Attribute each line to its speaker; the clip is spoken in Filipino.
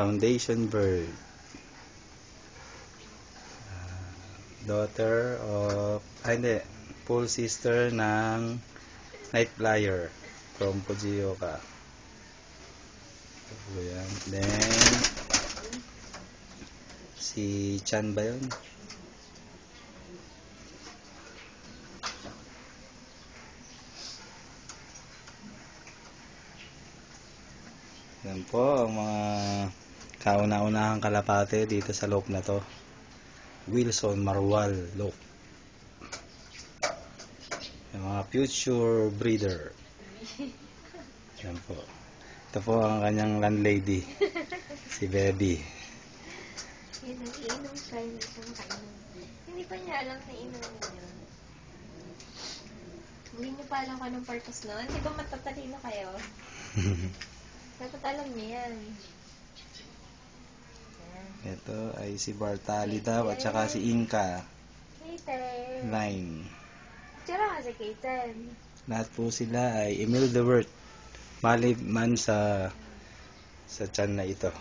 Speaker 1: foundation bird. Daughter of, hindi, full sister ng night flyer from Fujioka. So, yan. Then, si Chan ba yun? Yan po ang mga kauna-unahang kalapate dito sa loob na to. Wilson Marwal Loop. Yung mga future breeder. Yan po. Ito po ang kanyang landlady. Si Baby.
Speaker 2: Yan, nag-iinom siya. Hindi siya makainom. Hindi pa niya alam na inom niya. Hindi niyo pa alam kung anong purpose nun. Di ba matatalino kayo? Dapat alam niya yan.
Speaker 1: Ito ay si Bartali daw at saka si Inka.
Speaker 2: Katen.
Speaker 1: 9.
Speaker 2: Tsara nga si Katen.
Speaker 1: Lahat po sila ay Emil de Wert. Maliban sa tiyan na ito.